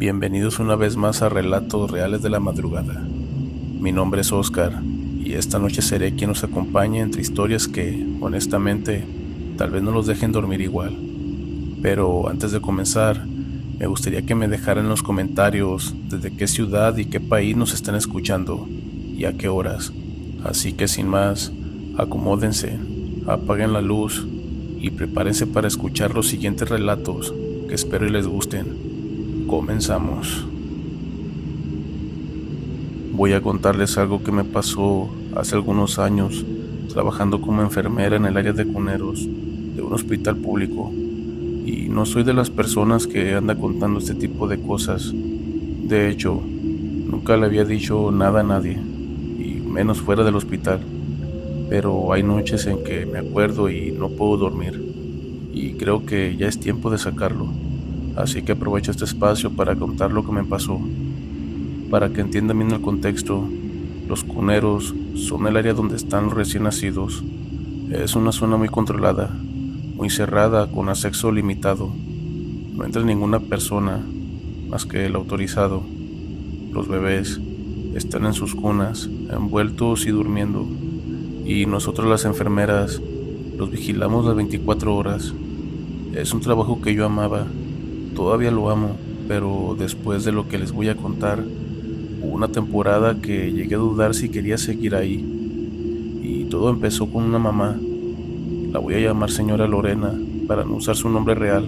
Bienvenidos una vez más a Relatos Reales de la Madrugada. Mi nombre es Oscar y esta noche seré quien nos acompañe entre historias que, honestamente, tal vez no los dejen dormir igual. Pero antes de comenzar, me gustaría que me dejaran en los comentarios desde qué ciudad y qué país nos están escuchando y a qué horas. Así que sin más, acomódense, apaguen la luz y prepárense para escuchar los siguientes relatos que espero y les gusten. Comenzamos. Voy a contarles algo que me pasó hace algunos años trabajando como enfermera en el área de cuneros de un hospital público. Y no soy de las personas que anda contando este tipo de cosas. De hecho, nunca le había dicho nada a nadie, y menos fuera del hospital. Pero hay noches en que me acuerdo y no puedo dormir, y creo que ya es tiempo de sacarlo. Así que aprovecho este espacio para contar lo que me pasó. Para que entiendan bien el contexto, los cuneros son el área donde están los recién nacidos. Es una zona muy controlada, muy cerrada, con acceso limitado. No entra ninguna persona más que el autorizado. Los bebés están en sus cunas, envueltos y durmiendo, y nosotros las enfermeras los vigilamos las 24 horas. Es un trabajo que yo amaba. Todavía lo amo, pero después de lo que les voy a contar, hubo una temporada que llegué a dudar si quería seguir ahí. Y todo empezó con una mamá. La voy a llamar señora Lorena, para no usar su nombre real.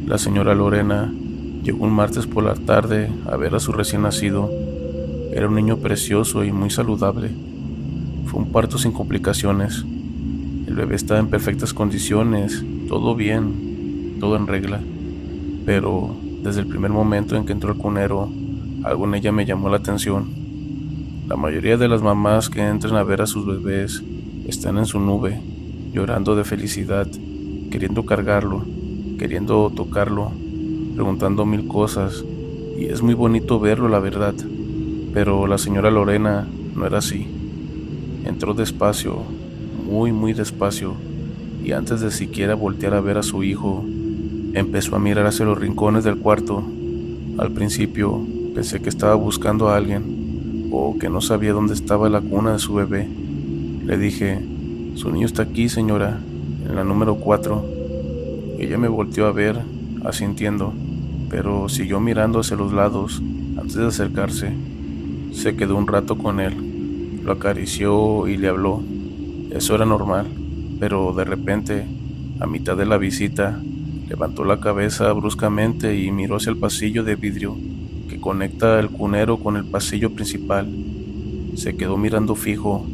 La señora Lorena llegó un martes por la tarde a ver a su recién nacido. Era un niño precioso y muy saludable. Fue un parto sin complicaciones. El bebé estaba en perfectas condiciones, todo bien, todo en regla. Pero desde el primer momento en que entró al cunero, algo en ella me llamó la atención. La mayoría de las mamás que entran a ver a sus bebés están en su nube, llorando de felicidad, queriendo cargarlo, queriendo tocarlo, preguntando mil cosas, y es muy bonito verlo, la verdad. Pero la señora Lorena no era así. Entró despacio, muy despacio, y antes de siquiera voltear a ver a su hijo, empezó a mirar hacia los rincones del cuarto. Al principio pensé que estaba buscando a alguien, o que no sabía dónde estaba la cuna de su bebé. Le dije: "Su niño está aquí, señora, en la número 4". Ella me volteó a ver, asintiendo, pero siguió mirando hacia los lados antes de acercarse. Se quedó un rato con él, lo acarició y le habló. Eso era normal, pero de repente, a mitad de la visita, levantó la cabeza bruscamente y miró hacia el pasillo de vidrio que conecta el cunero con el pasillo principal. Se quedó mirando fijo.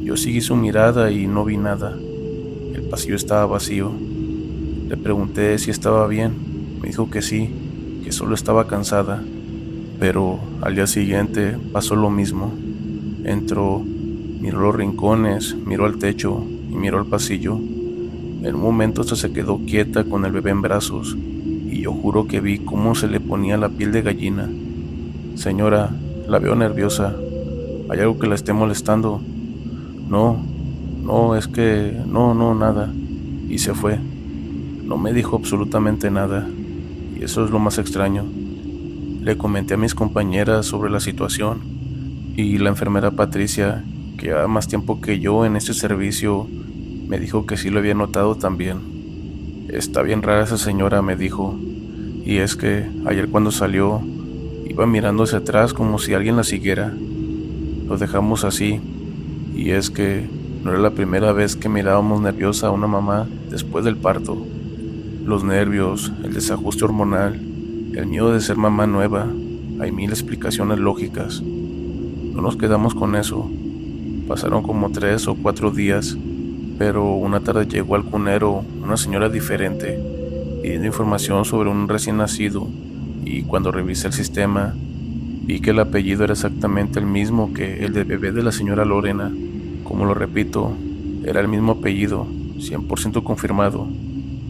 Yo seguí su mirada y no vi nada. El pasillo estaba vacío. Le pregunté si estaba bien. Me dijo que sí, que solo estaba cansada. Pero al día siguiente pasó lo mismo. Entró, miró los rincones, miró al techo y miró al pasillo. En un momento hasta se quedó quieta con el bebé en brazos, y yo juro que vi cómo se le ponía la piel de gallina. "Señora, la veo nerviosa. ¿Hay algo que la esté molestando?". No, es que no, nada". Y se fue. No me dijo absolutamente nada, y eso es lo más extraño. Le comenté a mis compañeras sobre la situación, y la enfermera Patricia, que lleva más tiempo que yo en este servicio, me dijo que sí lo había notado también. "Está bien rara esa señora", me dijo, "y es que ayer cuando salió, iba mirando hacia atrás como si alguien la siguiera". Lo dejamos así, y es que no era la primera vez que mirábamos nerviosa a una mamá después del parto. Los nervios, el desajuste hormonal, el miedo de ser mamá nueva, hay mil explicaciones lógicas. No nos quedamos con eso. Pasaron como 3 o 4 días, pero una tarde llegó al cunero una señora diferente, pidiendo información sobre un recién nacido, y cuando revisé el sistema, vi que el apellido era exactamente el mismo que el del bebé de la señora Lorena. Como lo repito, era el mismo apellido, 100% confirmado.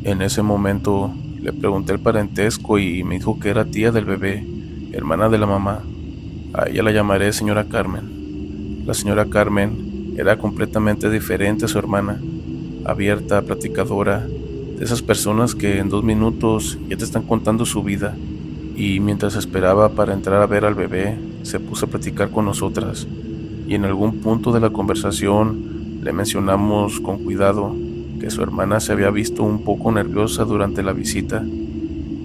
En ese momento le pregunté el parentesco y me dijo que era tía del bebé, hermana de la mamá. A ella la llamaré señora Carmen. La señora Carmen era completamente diferente a su hermana, abierta, platicadora, de esas personas que en 2 minutos ya te están contando su vida. y mientras esperaba para entrar a ver al bebé, se puso a platicar con nosotras, y en algún punto de la conversación le mencionamos con cuidado que su hermana se había visto un poco nerviosa durante la visita,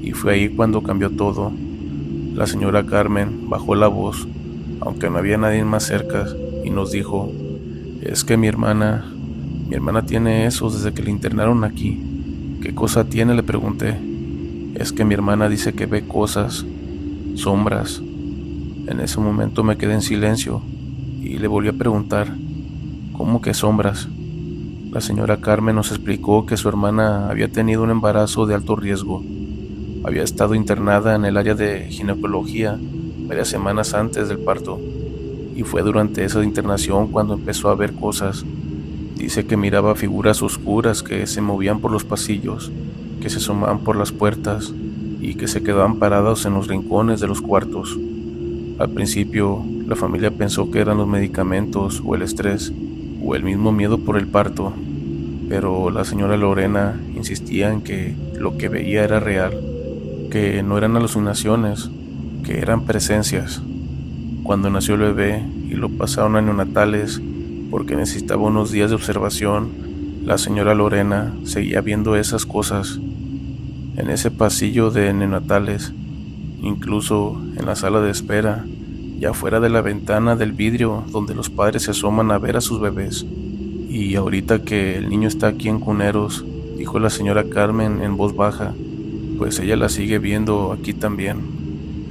y fue ahí cuando cambió todo. La señora Carmen bajó la voz, aunque no había nadie más cerca, y nos dijo: es que mi hermana tiene eso desde que la internaron aquí. ¿Qué cosa tiene?, le pregunté. Es que mi hermana dice que ve cosas, sombras. En ese momento me quedé en silencio y le volví a preguntar: ¿cómo que sombras? La señora Carmen nos explicó que su hermana había tenido un embarazo de alto riesgo. Había estado internada en el área de ginecología varias semanas antes del parto, y fue durante esa internación cuando empezó a ver cosas. Dice que miraba figuras oscuras que se movían por los pasillos, que se asomaban por las puertas y que se quedaban parados en los rincones de los cuartos. Al principio, la familia pensó que eran los medicamentos o el estrés o el mismo miedo por el parto, pero la señora Lorena insistía en que lo que veía era real, que no eran alucinaciones, que eran presencias. Cuando nació el bebé y lo pasaron a neonatales porque necesitaba unos días de observación, la señora Lorena seguía viendo esas cosas en ese pasillo de neonatales, incluso en la sala de espera y afuera de la ventana del vidrio donde los padres se asoman a ver a sus bebés. Y ahorita que el niño está aquí en Cuneros, dijo la señora Carmen en voz baja, pues ella la sigue viendo aquí también.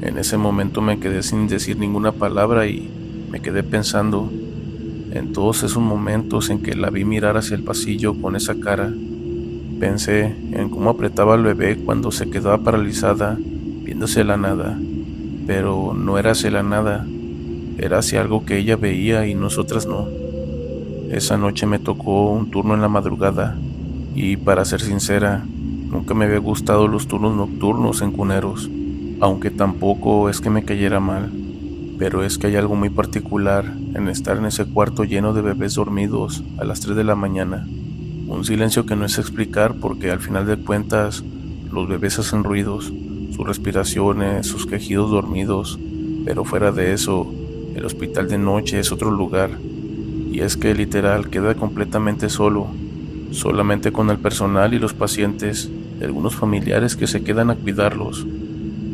En ese momento me quedé sin decir ninguna palabra y me quedé pensando en todos esos momentos en que la vi mirar hacia el pasillo con esa cara. Pensé en cómo apretaba al bebé cuando se quedaba paralizada, viéndose la nada. Pero no era hacia la nada, era hacia algo que ella veía y nosotras no. Esa noche me tocó un turno en la madrugada, y para ser sincera, nunca me había gustado los turnos nocturnos en Cuneros, aunque tampoco es que me cayera mal. Pero es que hay algo muy particular en estar en ese cuarto lleno de bebés dormidos a las 3 de la mañana. Un silencio que no es explicar porque al final de cuentas los bebés hacen ruidos, sus respiraciones, sus quejidos dormidos, pero fuera de eso, el hospital de noche es otro lugar. Y es que literal queda completamente solo, solamente con el personal y los pacientes y algunos familiares que se quedan a cuidarlos.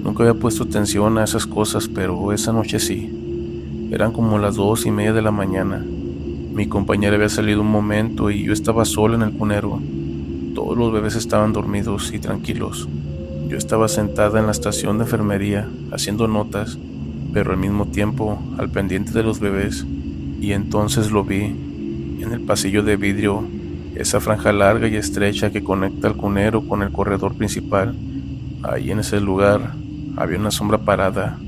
Nunca había puesto atención a esas cosas, pero esa noche sí. Eran como las 2:30 de la mañana. Mi compañera había salido un momento y yo estaba sola en el cunero. Todos los bebés estaban dormidos y tranquilos. Yo estaba sentada en la estación de enfermería, haciendo notas, pero al mismo tiempo al pendiente de los bebés. Y entonces lo vi, en el pasillo de vidrio, esa franja larga y estrecha que conecta el cunero con el corredor principal. Ahí en ese lugar había una sombra parada.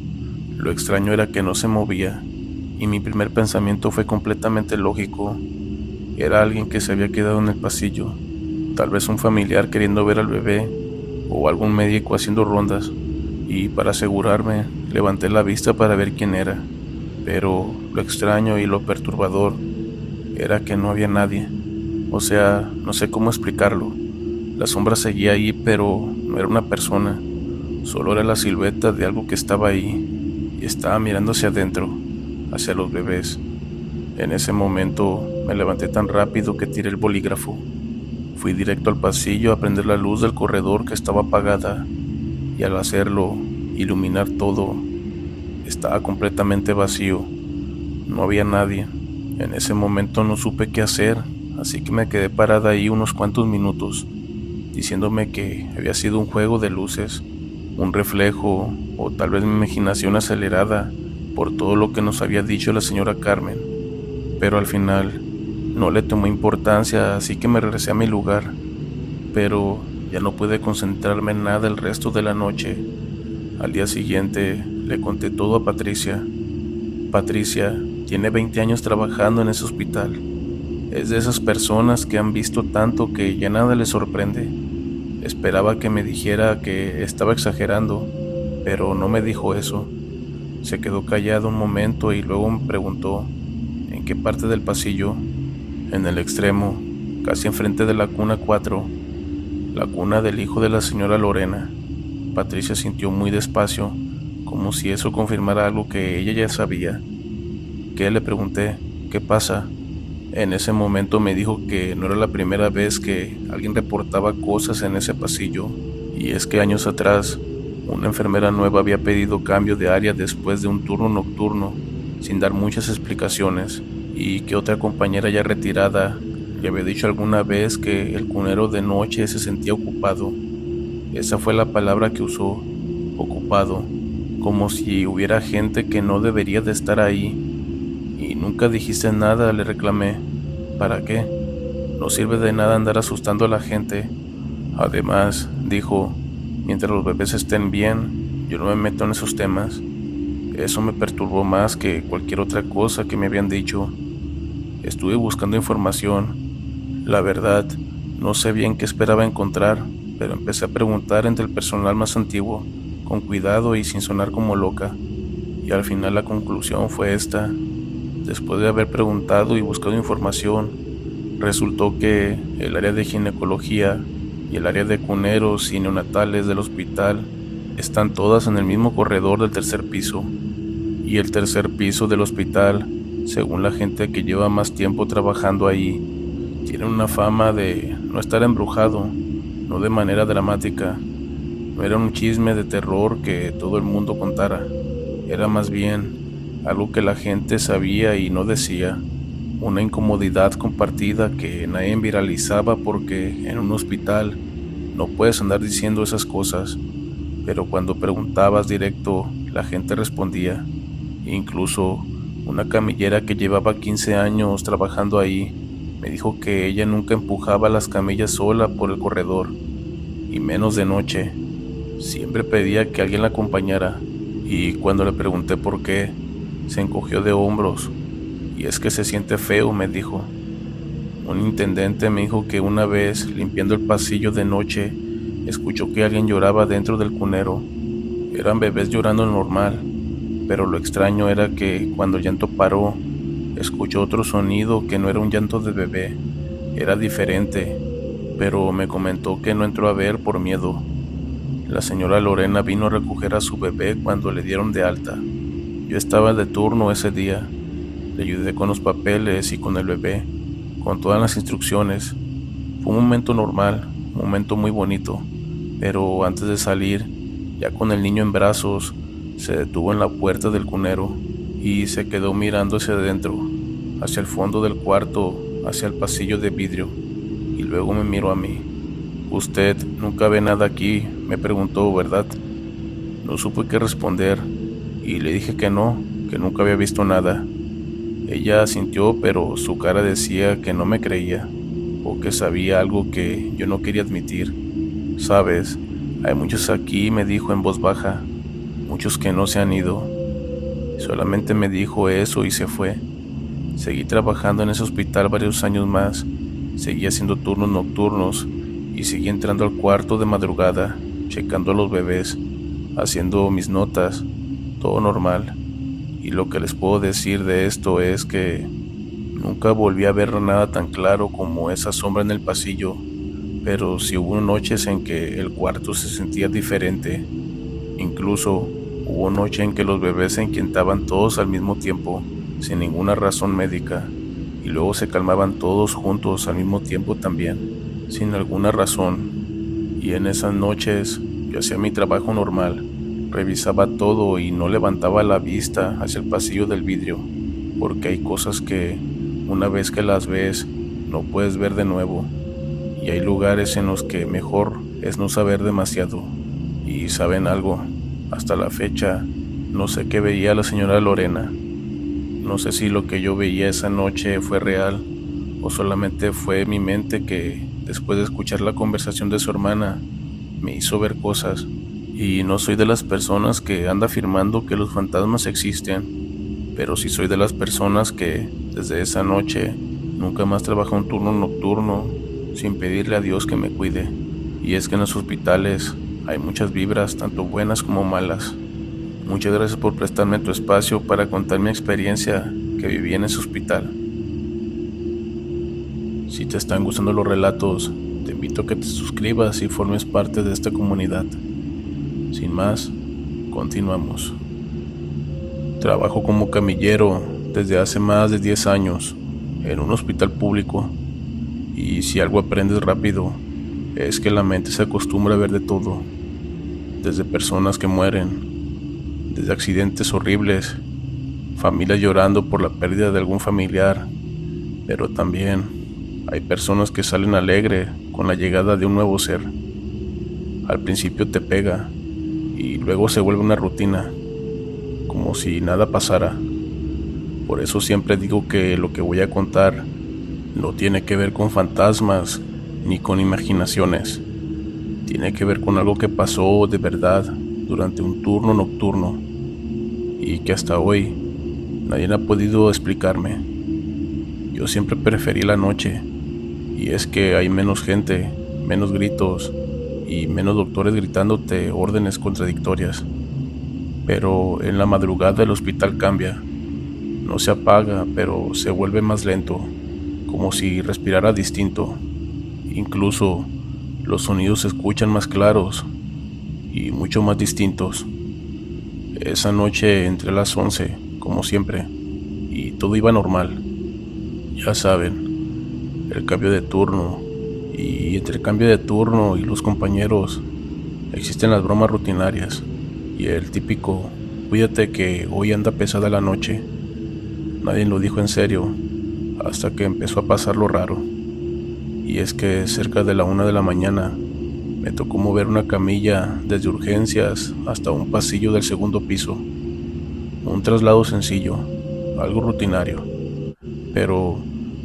Lo extraño era que no se movía, y mi primer pensamiento fue completamente lógico. Era alguien que se había quedado en el pasillo, tal vez un familiar queriendo ver al bebé, o algún médico haciendo rondas, y para asegurarme, levanté la vista para ver quién era. Pero lo extraño y lo perturbador era que no había nadie. O sea, no sé cómo explicarlo. La sombra seguía ahí, pero no era una persona. Solo era la silueta de algo que estaba ahí y estaba mirando hacia adentro, hacia los bebés. En ese momento me levanté tan rápido que tiré el bolígrafo. Fui directo al pasillo a prender la luz del corredor que estaba apagada, y al hacerlo, iluminar todo, estaba completamente vacío. No había nadie. En ese momento no supe qué hacer, así que me quedé parada ahí unos cuantos minutos, diciéndome que había sido un juego de luces, un reflejo o tal vez mi imaginación acelerada por todo lo que nos había dicho la señora Carmen. Pero al final no le tomé importancia, así que me regresé a mi lugar. Pero ya no pude concentrarme en nada el resto de la noche. Al día siguiente le conté todo a Patricia. Patricia tiene 20 años trabajando en ese hospital. Es de esas personas que han visto tanto que ya nada les sorprende. Esperaba que me dijera que estaba exagerando, pero no me dijo eso. Se quedó callado un momento y luego me preguntó en qué parte del pasillo. En el extremo, casi enfrente de la cuna 4, la cuna del hijo de la señora Lorena. Patricia sintió muy despacio, como si eso confirmara algo que ella ya sabía. ¿Qué? Le pregunté. ¿Qué pasa? En ese momento me dijo que no era la primera vez que alguien reportaba cosas en ese pasillo, y es que años atrás, una enfermera nueva había pedido cambio de área después de un turno nocturno, sin dar muchas explicaciones, y que otra compañera ya retirada le había dicho alguna vez que el cunero de noche se sentía ocupado. Esa fue la palabra que usó, ocupado, como si hubiera gente que no debería de estar ahí. Y nunca dijiste nada, le reclamé. ¿Para qué? No sirve de nada andar asustando a la gente. Además, dijo, mientras los bebés estén bien, yo no me meto en esos temas. Eso me perturbó más que cualquier otra cosa que me habían dicho. Estuve buscando información. La verdad, no sé bien qué esperaba encontrar, pero empecé a preguntar entre el personal más antiguo, con cuidado y sin sonar como loca. Y al final la conclusión fue esta. Después de haber preguntado y buscado información, resultó que el área de ginecología y el área de cuneros y neonatales del hospital están todas en el mismo corredor del tercer piso. Y el tercer piso del hospital, según la gente que lleva más tiempo trabajando ahí, tiene una fama de no estar embrujado, no de manera dramática. No era un chisme de terror que todo el mundo contara, era más bien algo que la gente sabía y no decía, una incomodidad compartida que nadie viralizaba porque en un hospital no puedes andar diciendo esas cosas, pero cuando preguntabas directo la gente respondía. Incluso una camillera que llevaba 15 años trabajando ahí me dijo que ella nunca empujaba las camillas sola por el corredor, y menos de noche. Siempre pedía que alguien la acompañara, y cuando le pregunté por qué, se encogió de hombros. Y es que se siente feo, me dijo. Un intendente me dijo que una vez, limpiando el pasillo de noche, escuchó que alguien lloraba dentro del cunero. Eran bebés llorando normal, pero lo extraño era que cuando el llanto paró, escuchó otro sonido que no era un llanto de bebé, era diferente, pero me comentó que no entró a ver por miedo. La señora Lorena vino a recoger a su bebé cuando le dieron de alta. Yo estaba de turno ese día. Le ayudé con los papeles y con el bebé, con todas las instrucciones. Fue un momento normal, un momento muy bonito, pero antes de salir, ya con el niño en brazos, se detuvo en la puerta del cunero y se quedó mirando hacia adentro, hacia el fondo del cuarto, hacia el pasillo de vidrio, y luego me miró a mí. «Usted nunca ve nada aquí», me preguntó, ¿verdad? No supe qué responder y le dije que no, que nunca había visto nada. Ella asintió, pero su cara decía que no me creía, o que sabía algo que yo no quería admitir. «Sabes, hay muchos aquí», me dijo en voz baja, «muchos que no se han ido». Solamente me dijo eso y se fue. Seguí trabajando en ese hospital varios años más, seguí haciendo turnos nocturnos y seguí entrando al cuarto de madrugada, checando a los bebés, haciendo mis notas, todo normal. Y lo que les puedo decir de esto es que nunca volví a ver nada tan claro como esa sombra en el pasillo, pero sí hubo noches en que el cuarto se sentía diferente. Incluso hubo noche en que los bebés se inquietaban todos al mismo tiempo, sin ninguna razón médica, y luego se calmaban todos juntos al mismo tiempo también, sin alguna razón. Y en esas noches yo hacía mi trabajo normal, revisaba todo y no levantaba la vista hacia el pasillo del vidrio, porque hay cosas que, una vez que las ves, no puedes ver de nuevo, y hay lugares en los que mejor es no saber demasiado. Y ¿saben algo? Hasta la fecha, no sé qué veía la señora Lorena. No sé si lo que yo veía esa noche fue real, o solamente fue mi mente que, después de escuchar la conversación de su hermana, me hizo ver cosas. Y no soy de las personas que anda afirmando que los fantasmas existen, pero sí soy de las personas que, desde esa noche, nunca más trabaja un turno nocturno sin pedirle a Dios que me cuide. Y es que en los hospitales hay muchas vibras, tanto buenas como malas. Muchas gracias por prestarme tu espacio para contar mi experiencia que viví en ese hospital. Si te están gustando los relatos, te invito a que te suscribas y formes parte de esta comunidad. Sin más, continuamos. Trabajo como camillero desde hace más de 10 años en un hospital público, y si algo aprendes rápido es que la mente se acostumbra a ver de todo, desde personas que mueren, desde accidentes horribles, familias llorando por la pérdida de algún familiar, pero también hay personas que salen alegre con la llegada de un nuevo ser. Al principio te pega y luego se vuelve una rutina, como si nada pasara. Por eso siempre digo que lo que voy a contar no tiene que ver con fantasmas ni con imaginaciones. Tiene que ver con algo que pasó de verdad durante un turno nocturno y que hasta hoy nadie ha podido explicarme. Yo siempre preferí la noche, y es que hay menos gente, menos gritos y menos doctores gritándote órdenes contradictorias. Pero en la madrugada el hospital cambia. No se apaga, pero se vuelve más lento, como si respirara distinto. Incluso los sonidos se escuchan más claros y mucho más distintos. Esa noche entré a las 11, como siempre, y todo iba normal. Ya saben, el cambio de turno, y entre el cambio de turno y los compañeros existen las bromas rutinarias y el típico "cuídate que hoy anda pesada la noche". Nadie lo dijo en serio hasta que empezó a pasar lo raro, y es que cerca de la 1 de la mañana me tocó mover una camilla desde urgencias hasta un pasillo del segundo piso. Un traslado sencillo, algo rutinario, pero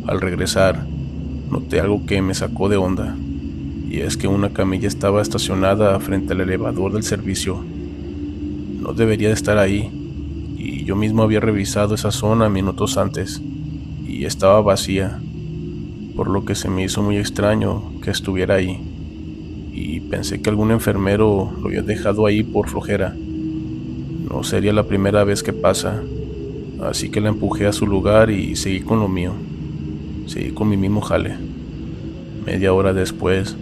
al regresar noté algo que me sacó de onda, y es que una camilla estaba estacionada frente al elevador del servicio. No debería de estar ahí, y yo mismo había revisado esa zona minutos antes y estaba vacía, por lo que se me hizo muy extraño que estuviera ahí, y pensé que algún enfermero lo había dejado ahí por flojera. No sería la primera vez que pasa, así que la empujé a su lugar y seguí con lo mío. Seguí con mi mismo jale. Media hora después,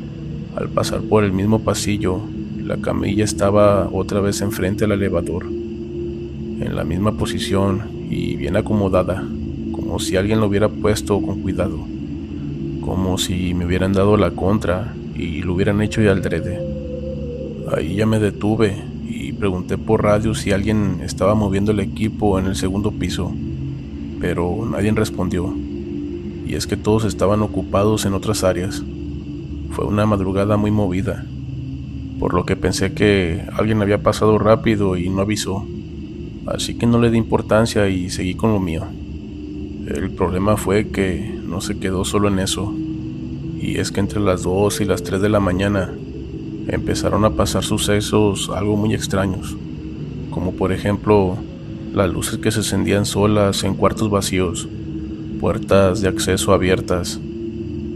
al pasar por el mismo pasillo, la camilla estaba otra vez enfrente al elevador, en la misma posición y bien acomodada, como si alguien lo hubiera puesto con cuidado, como si me hubieran dado la contra y lo hubieran hecho ya adrede. Ahí ya me detuve y pregunté por radio si alguien estaba moviendo el equipo en el segundo piso, pero nadie respondió, y es que todos estaban ocupados en otras áreas. Fue una madrugada muy movida, por lo que pensé que alguien había pasado rápido y no avisó, así que no le di importancia y seguí con lo mío. El problema fue que no se quedó solo en eso, y es que entre las 2 y las 3 de la mañana empezaron a pasar sucesos algo muy extraños, como por ejemplo las luces que se encendían solas en cuartos vacíos, puertas de acceso abiertas,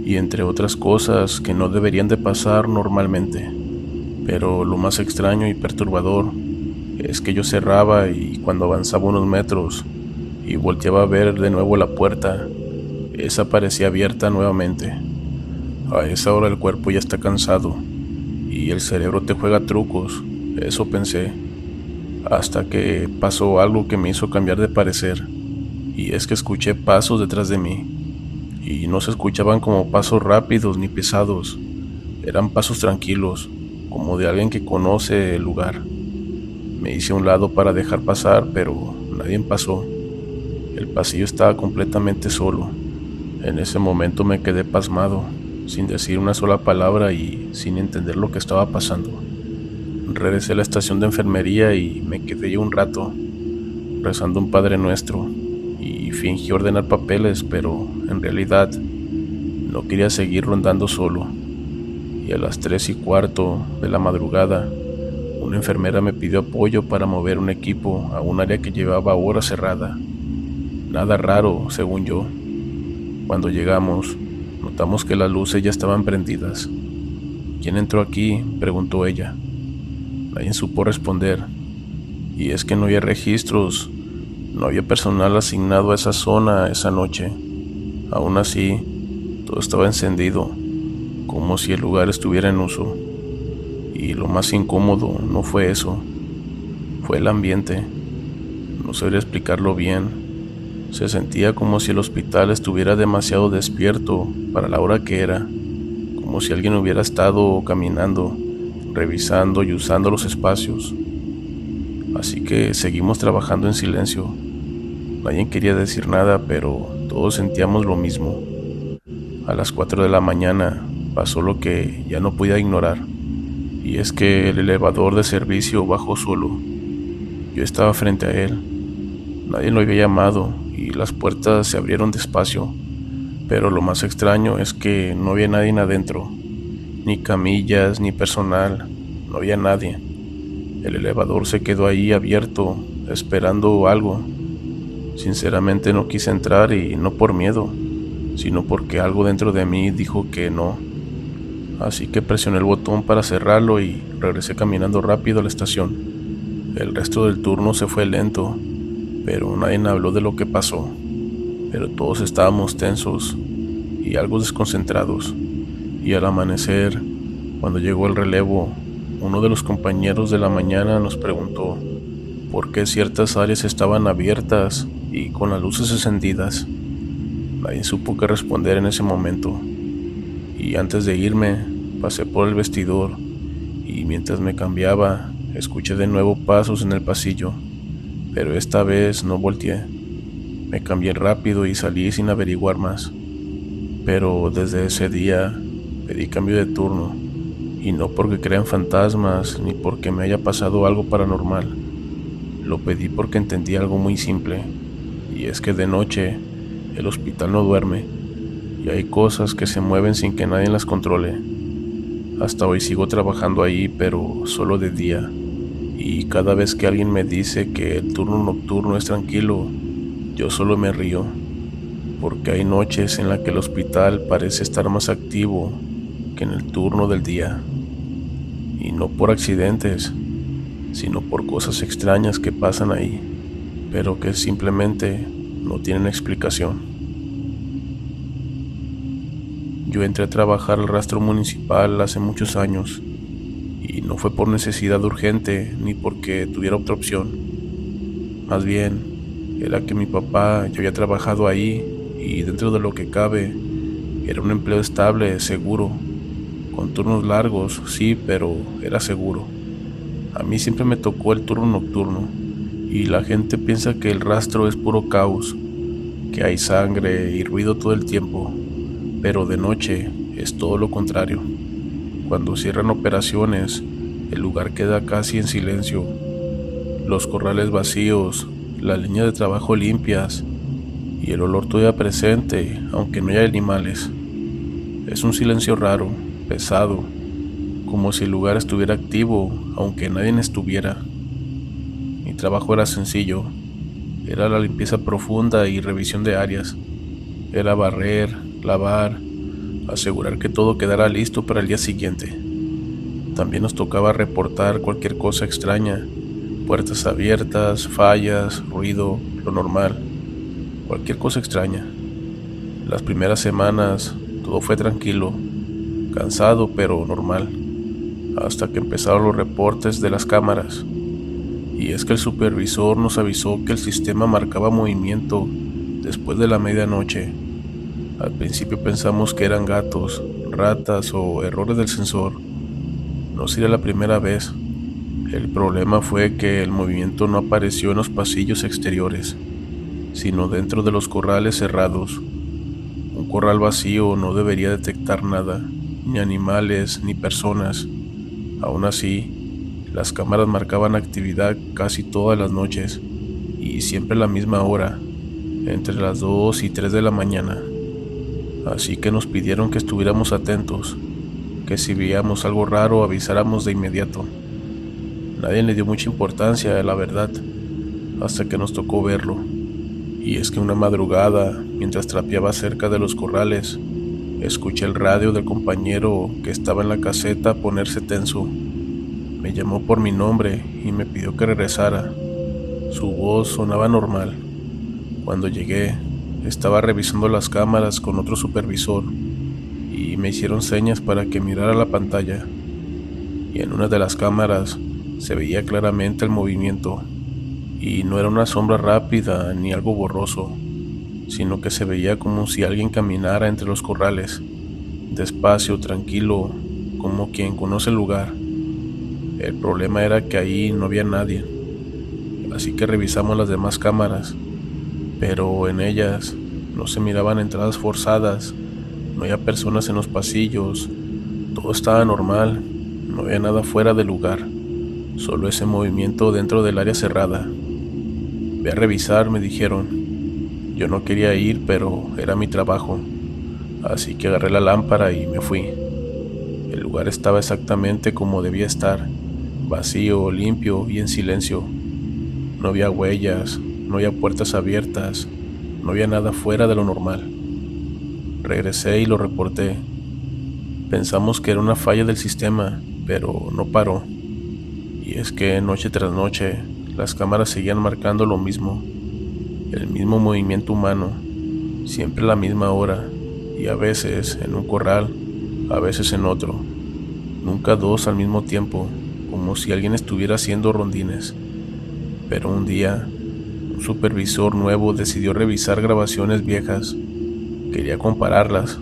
y entre otras cosas que no deberían de pasar normalmente. Pero lo más extraño y perturbador es que yo cerraba, y cuando avanzaba unos metros y volteaba a ver de nuevo la puerta, esa parecía abierta nuevamente. A esa hora el cuerpo ya está cansado y el cerebro te juega trucos, eso pensé, hasta que pasó algo que me hizo cambiar de parecer, y es que escuché pasos detrás de mí, y no se escuchaban como pasos rápidos ni pesados, eran pasos tranquilos, como de alguien que conoce el lugar. Me hice a un lado para dejar pasar, pero nadie pasó. El pasillo estaba completamente solo. En ese momento me quedé pasmado, sin decir una sola palabra y sin entender lo que estaba pasando. Regresé a la estación de enfermería y me quedé ahí un rato, rezando un Padre Nuestro, y fingí ordenar papeles, pero en realidad no quería seguir rondando solo. Y a las 3:15 de la madrugada, una enfermera me pidió apoyo para mover un equipo a un área que llevaba horas cerrada. Nada raro, según yo. Cuando llegamos, notamos que las luces ya estaban prendidas. ¿Quién entró aquí?, preguntó ella. Nadie supo responder, y es que no había registros, no había personal asignado a esa zona esa noche. Aún así, todo estaba encendido, como si el lugar estuviera en uso. Y lo más incómodo no fue eso, fue el ambiente. No sabría explicarlo bien. Se sentía como si el hospital estuviera demasiado despierto para la hora que era, como si alguien hubiera estado caminando, revisando y usando los espacios. Así que seguimos trabajando en silencio. Nadie quería decir nada, pero todos sentíamos lo mismo. A las 4 de la mañana pasó lo que ya no podía ignorar, y es que el elevador de servicio bajó solo. Yo estaba frente a él. Nadie lo había llamado y las puertas se abrieron despacio, pero lo más extraño es que no había nadie adentro, ni camillas, ni personal, no había nadie. El elevador se quedó ahí abierto, esperando algo. Sinceramente no quise entrar, y no por miedo, sino porque algo dentro de mí dijo que no. Así que presioné el botón para cerrarlo y regresé caminando rápido a la estación. El resto del turno se fue lento, pero nadie habló de lo que pasó. Pero todos estábamos tensos y algo desconcentrados. Y al amanecer, cuando llegó el relevo, uno de los compañeros de la mañana nos preguntó por qué ciertas áreas estaban abiertas y con las luces encendidas. Nadie supo qué responder en ese momento. Y antes de irme, pasé por el vestidor y mientras me cambiaba, escuché de nuevo pasos en el pasillo, pero esta vez no volteé. Me cambié rápido y salí sin averiguar más. Pero desde ese día pedí cambio de turno, y no porque crea en fantasmas ni porque me haya pasado algo paranormal. Lo pedí porque entendí algo muy simple, y es que de noche el hospital no duerme, y hay cosas que se mueven sin que nadie las controle. Hasta hoy sigo trabajando ahí, pero solo de día, y cada vez que alguien me dice que el turno nocturno es tranquilo, yo solo me río, porque hay noches en las que el hospital parece estar más activo que en el turno del día. Y no por accidentes, sino por cosas extrañas que pasan ahí, pero que simplemente no tienen explicación. Yo entré a trabajar al rastro municipal hace muchos años, y no fue por necesidad urgente ni porque tuviera otra opción. Más bien, era que mi papá ya había trabajado ahí, y dentro de lo que cabe, era un empleo estable, seguro, con turnos largos, sí, pero era seguro. A mí siempre me tocó el turno nocturno, y la gente piensa que el rastro es puro caos, que hay sangre y ruido todo el tiempo, pero de noche es todo lo contrario. Cuando cierran operaciones, el lugar queda casi en silencio. Los corrales vacíos, las líneas de trabajo limpias y el olor todavía presente, aunque no haya animales. Es un silencio raro, pesado, como si el lugar estuviera activo, aunque nadie estuviera. Mi trabajo era sencillo, era la limpieza profunda y revisión de áreas. Era barrer, lavar, asegurar que todo quedara listo para el día siguiente. También nos tocaba reportar cualquier cosa extraña, puertas abiertas, fallas, ruido, lo normal, cualquier cosa extraña. Las primeras semanas todo fue tranquilo, cansado pero normal, hasta que empezaron los reportes de las cámaras. Y es que el supervisor nos avisó que el sistema marcaba movimiento después de la medianoche. Al principio pensamos que eran gatos, ratas o errores del sensor. No sería la primera vez. El problema fue que el movimiento no apareció en los pasillos exteriores, sino dentro de los corrales cerrados. Un corral vacío no debería detectar nada, ni animales, ni personas. Aún así, las cámaras marcaban actividad casi todas las noches, y siempre a la misma hora, entre las 2 y 3 de la mañana. Así que nos pidieron que estuviéramos atentos, que si veíamos algo raro avisáramos de inmediato. Nadie le dio mucha importancia, la verdad, hasta que nos tocó verlo. Y es que una madrugada, mientras trapeaba cerca de los corrales, escuché el radio del compañero que estaba en la caseta ponerse tenso. Me llamó por mi nombre y me pidió que regresara. Su voz sonaba normal. Cuando llegué, estaba revisando las cámaras con otro supervisor y me hicieron señas para que mirara la pantalla. y en una de las cámaras se veía claramente el movimiento, y no era una sombra rápida ni algo borroso, sino que se veía como si alguien caminara entre los corrales, despacio, tranquilo, como quien conoce el lugar. El problema era que ahí no había nadie, así que revisamos las demás cámaras, pero en ellas no se miraban entradas forzadas, no había personas en los pasillos, todo estaba normal, no había nada fuera de lugar, solo ese movimiento dentro del área cerrada. Ve a revisar, me dijeron. Yo no quería ir, pero era mi trabajo, así que agarré la lámpara y me fui. El lugar estaba exactamente como debía estar, vacío, limpio y en silencio. No había huellas, no había puertas abiertas, no había nada fuera de lo normal. Regresé y lo reporté. Pensamos que era una falla del sistema, pero no paró. Y es que noche tras noche, las cámaras seguían marcando lo mismo, el mismo movimiento humano, siempre a la misma hora, y a veces en un corral, a veces en otro, nunca dos al mismo tiempo, como si alguien estuviera haciendo rondines. Pero un día, un supervisor nuevo decidió revisar grabaciones viejas. Quería compararlas.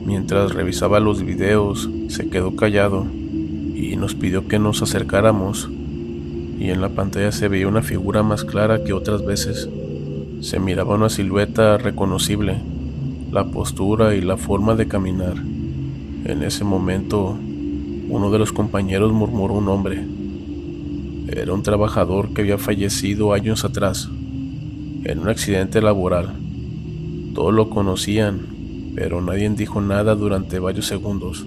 Mientras revisaba los videos, se quedó callado y nos pidió que nos acercáramos, y en la pantalla se veía una figura más clara que otras veces. Se miraba una silueta reconocible, la postura y la forma de caminar. En ese momento, uno de los compañeros murmuró un nombre. Era un trabajador que había fallecido años atrás, en un accidente laboral. Todos lo conocían, pero nadie dijo nada durante varios segundos.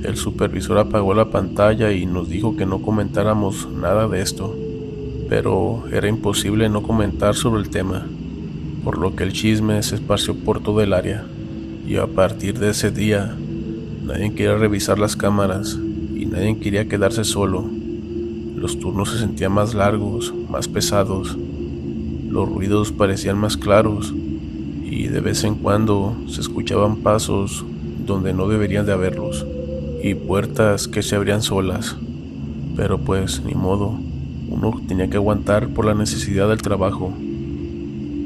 El supervisor apagó la pantalla y nos dijo que no comentáramos nada de esto, pero era imposible no comentar sobre el tema, por lo que el chisme se esparció por todo el área, y a partir de ese día, nadie quería revisar las cámaras y nadie quería quedarse solo. Los turnos se sentían más largos, más pesados, los ruidos parecían más claros, y de vez en cuando se escuchaban pasos donde no deberían de haberlos, y puertas que se abrían solas. Pero pues, ni modo, uno tenía que aguantar por la necesidad del trabajo.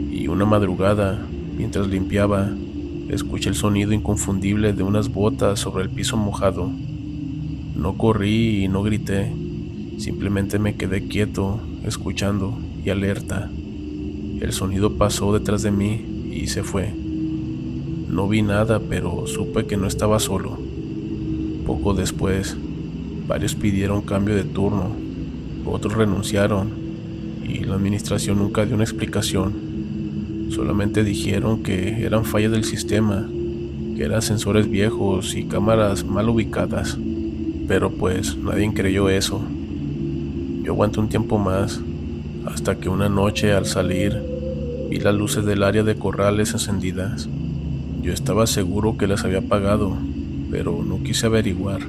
Y una madrugada, mientras limpiaba, escuché el sonido inconfundible de unas botas sobre el piso mojado. No corrí y no grité, simplemente me quedé quieto, escuchando y alerta. El sonido pasó detrás de mí y se fue. No vi nada, pero supe que no estaba solo. Poco después, varios pidieron cambio de turno, otros renunciaron, y la administración nunca dio una explicación. Solamente dijeron que eran fallas del sistema, que eran sensores viejos y cámaras mal ubicadas, pero pues nadie creyó eso. Yo aguanté un tiempo más, hasta que una noche al salir, vi las luces del área de corrales encendidas. Yo estaba seguro que las había apagado, pero no quise averiguar,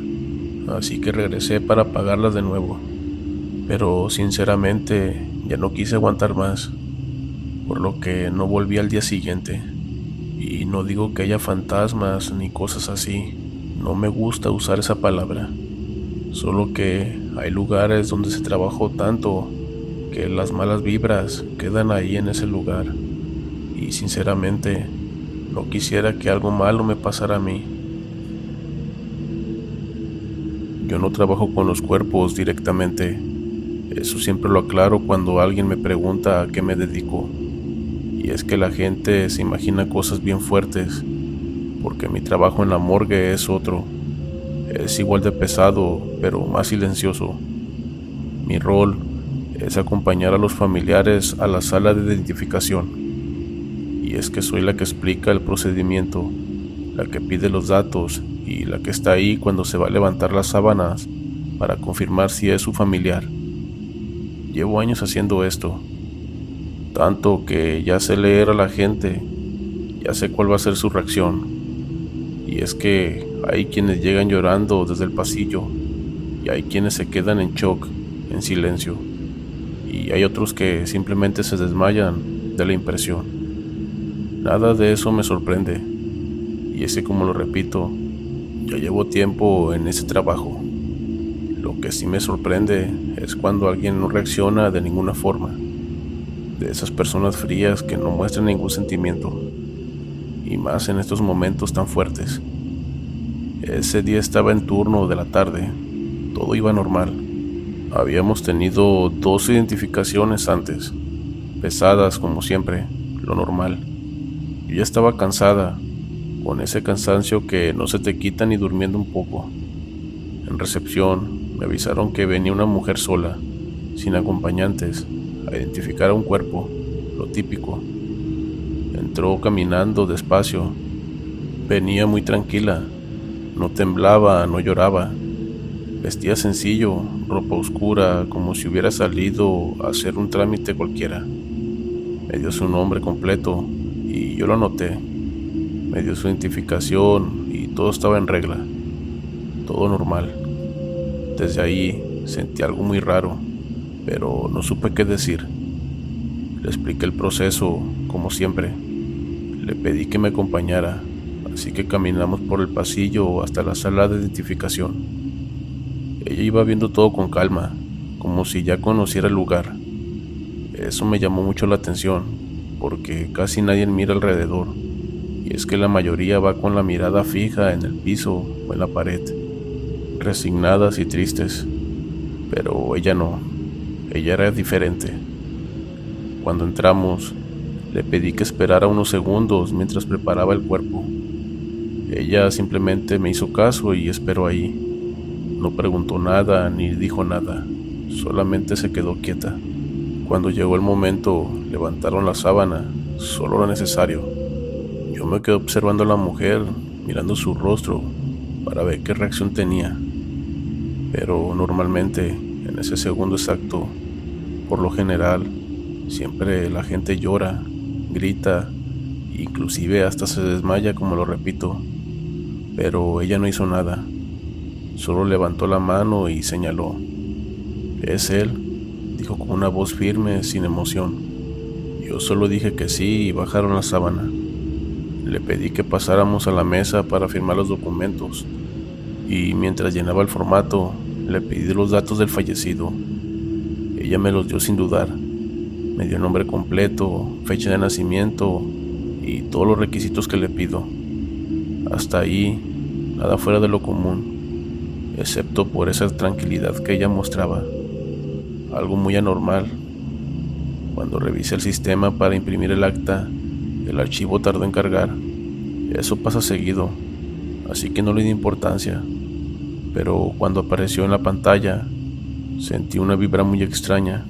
así que regresé para apagarlas de nuevo. Pero sinceramente ya no quise aguantar más, por lo que no volví al día siguiente. Y no digo que haya fantasmas ni cosas así, no me gusta usar esa palabra, solo que hay lugares donde se trabajó tanto que las malas vibras quedan ahí en ese lugar, y sinceramente no quisiera que algo malo me pasara a mí. Yo no trabajo con los cuerpos directamente, eso siempre lo aclaro cuando alguien me pregunta a qué me dedico. Y es que la gente se imagina cosas bien fuertes, porque mi trabajo en la morgue es otro. Es igual de pesado, pero más silencioso. Mi rol es acompañar a los familiares a la sala de identificación. Y es que soy la que explica el procedimiento, la que pide los datos y la que está ahí cuando se va a levantar las sábanas para confirmar si es su familiar. Llevo años haciendo esto, tanto que ya sé leer a la gente, ya sé cuál va a ser su reacción. Y es que hay quienes llegan llorando desde el pasillo, y hay quienes se quedan en shock, en silencio, y hay otros que simplemente se desmayan de la impresión. Nada de eso me sorprende, y es que, como lo repito, ya llevo tiempo en ese trabajo. Lo que sí me sorprende es cuando alguien no reacciona de ninguna forma, de esas personas frías que no muestran ningún sentimiento, y más en estos momentos tan fuertes. Ese día estaba en turno de la tarde, todo iba normal. Habíamos tenido 2 identificaciones antes, pesadas como siempre, lo normal. Yo ya estaba cansada, con ese cansancio que no se te quita ni durmiendo un poco. En recepción me avisaron que venía una mujer sola, sin acompañantes, a identificar a un cuerpo, lo típico. Entró caminando despacio, venía muy tranquila, no temblaba, no lloraba. Vestía sencillo, ropa oscura, como si hubiera salido a hacer un trámite cualquiera. Me dio su nombre completo y yo lo anoté. Me dio su identificación y todo estaba en regla, todo normal. Desde ahí sentí algo muy raro, pero no supe qué decir. Le expliqué el proceso, como siempre. Le pedí que me acompañara, así que caminamos por el pasillo hasta la sala de identificación. Ella iba viendo todo con calma, como si ya conociera el lugar. Eso me llamó mucho la atención, porque casi nadie mira alrededor, y es que la mayoría va con la mirada fija en el piso o en la pared, resignadas y tristes, pero ella no, ella era diferente. Cuando entramos, le pedí que esperara unos segundos mientras preparaba el cuerpo. Ella simplemente me hizo caso y esperó ahí. No preguntó nada ni dijo nada, solamente se quedó quieta. Cuando llegó el momento, levantaron la sábana, solo lo necesario. Yo me quedé observando a la mujer, mirando su rostro, para ver qué reacción tenía. Pero normalmente, en ese segundo exacto, por lo general, siempre la gente llora, grita, inclusive hasta se desmaya, como lo repito. Pero ella no hizo nada. Solo levantó la mano y señaló. «Es él», dijo con una voz firme, sin emoción. Yo solo dije que sí y bajaron la sábana. Le pedí que pasáramos a la mesa para firmar los documentos, y mientras llenaba el formato, le pedí los datos del fallecido. Ella me los dio sin dudar. Me dio el nombre completo, fecha de nacimiento y todos los requisitos que le pido. Hasta ahí, nada fuera de lo común, excepto por esa tranquilidad que ella mostraba, algo muy anormal. Cuando revisé el sistema para imprimir el acta, el archivo tardó en cargar. Eso pasa seguido, así que no le di importancia, pero cuando apareció en la pantalla, sentí una vibra muy extraña,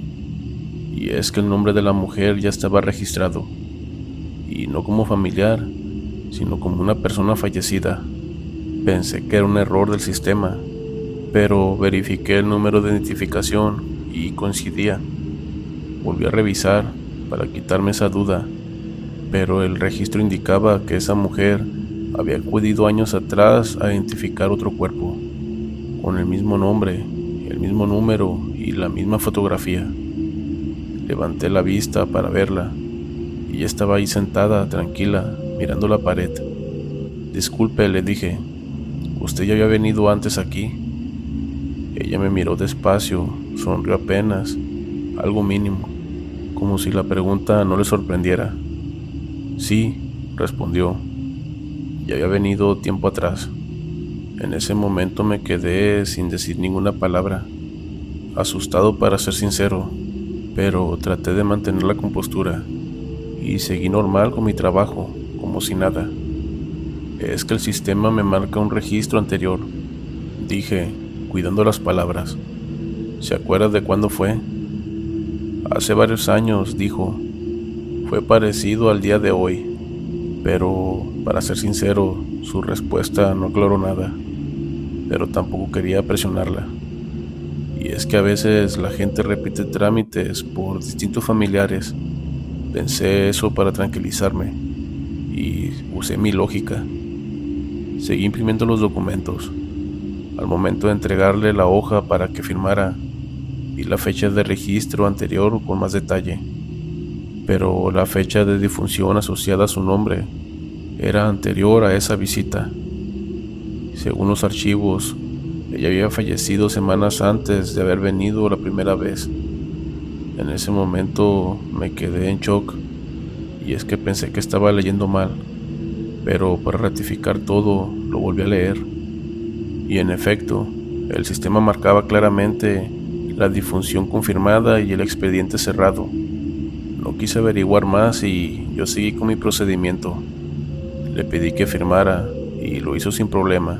y es que el nombre de la mujer ya estaba registrado, y no como familiar, sino como una persona fallecida. Pensé que era un error del sistema, pero verifiqué el número de identificación y coincidía. Volví a revisar para quitarme esa duda, pero el registro indicaba que esa mujer había acudido años atrás a identificar otro cuerpo, con el mismo nombre, el mismo número y la misma fotografía. Levanté la vista para verla, y ella estaba ahí sentada, tranquila, mirando la pared. «Disculpe», le dije, «¿usted ya había venido antes aquí?». Ella me miró despacio, sonrió apenas, algo mínimo, como si la pregunta no le sorprendiera. «Sí», respondió, «ya había venido tiempo atrás». En ese momento me quedé sin decir ninguna palabra, asustado para ser sincero, pero traté de mantener la compostura y seguí normal con mi trabajo, como si nada. «Es que el sistema me marca un registro anterior», dije, cuidando las palabras. «¿Se acuerda de cuándo fue?». «Hace varios años», dijo. «Fue parecido al día de hoy». Pero, para ser sincero, su respuesta no aclaró nada, pero tampoco quería presionarla. Y es que a veces la gente repite trámites por distintos familiares. Pensé eso para tranquilizarme, y usé mi lógica. Seguí imprimiendo los documentos. Al momento de entregarle la hoja para que firmara, vi la fecha de registro anterior con más detalle, pero la fecha de difunción asociada a su nombre era anterior a esa visita. Según los archivos, Ella había fallecido semanas antes de haber venido la primera vez. En ese momento me quedé en shock, y es que pensé que estaba leyendo mal, pero para ratificar todo lo volví a leer. Y en efecto, el sistema marcaba claramente la difunción confirmada y el expediente cerrado. No quise averiguar más y yo seguí con mi procedimiento. Le pedí que firmara y lo hizo sin problema.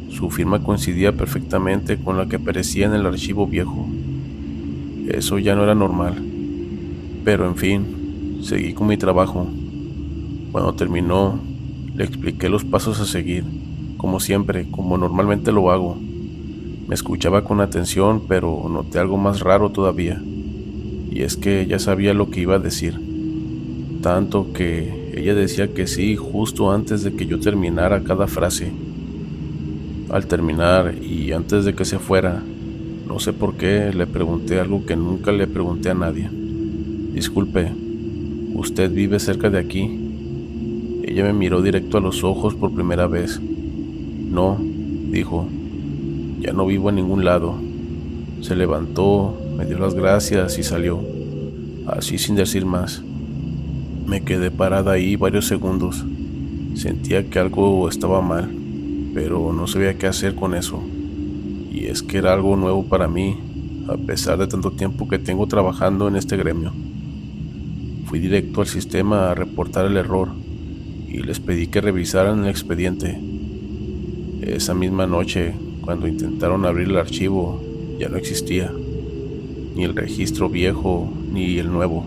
Su firma coincidía perfectamente con la que aparecía en el archivo viejo. Eso ya no era normal. Pero en fin, seguí con mi trabajo. Cuando terminó, le expliqué los pasos a seguir, como siempre, como normalmente lo hago. Me escuchaba con atención, pero noté algo más raro todavía, y es que ya sabía lo que iba a decir, tanto que ella decía que sí justo antes de que yo terminara cada frase. Al terminar y antes de que se fuera, no sé por qué, le pregunté algo que nunca le pregunté a nadie. Disculpe, ¿usted vive cerca de aquí? Ella me miró directo a los ojos por primera vez. No, dijo, ya no vivo en ningún lado. Se levantó, me dio las gracias y salió, así sin decir más. Me quedé parada ahí varios segundos. Sentía que algo estaba mal, pero no sabía qué hacer con eso. Y es que era algo nuevo para mí, a pesar de tanto tiempo que tengo trabajando en este gremio. Fui directo al sistema a reportar el error y les pedí que revisaran el expediente. Esa misma noche, cuando intentaron abrir el archivo, ya no existía, ni el registro viejo ni el nuevo.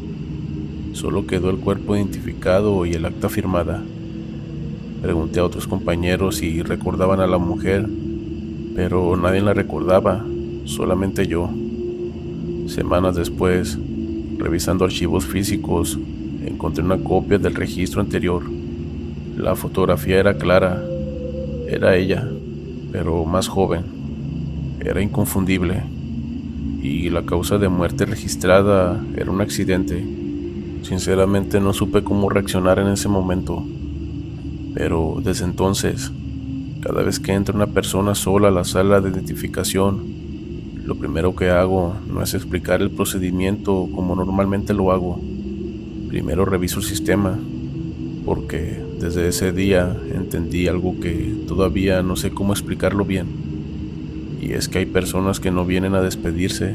Solo quedó el cuerpo identificado y el acta firmada. Pregunté a otros compañeros si recordaban a la mujer, pero nadie la recordaba, solamente yo. Semanas después, revisando archivos físicos, encontré una copia del registro anterior. La fotografía era clara, era ella, pero más joven. Era inconfundible, y la causa de muerte registrada era un accidente. Sinceramente no supe cómo reaccionar en ese momento, pero desde entonces, cada vez que entra una persona sola a la sala de identificación, lo primero que hago no es explicar el procedimiento como normalmente lo hago. Primero reviso el sistema, porque desde ese día entendí algo que todavía no sé cómo explicarlo bien. Y es que hay personas que no vienen a despedirse,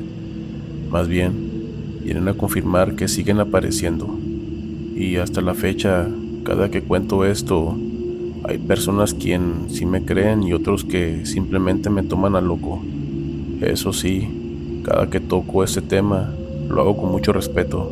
más bien vienen a confirmar que siguen apareciendo. Y hasta la fecha, cada que cuento esto, hay personas quien sí me creen y otros que simplemente me toman a loco. Eso sí, cada que toco este tema, lo hago con mucho respeto.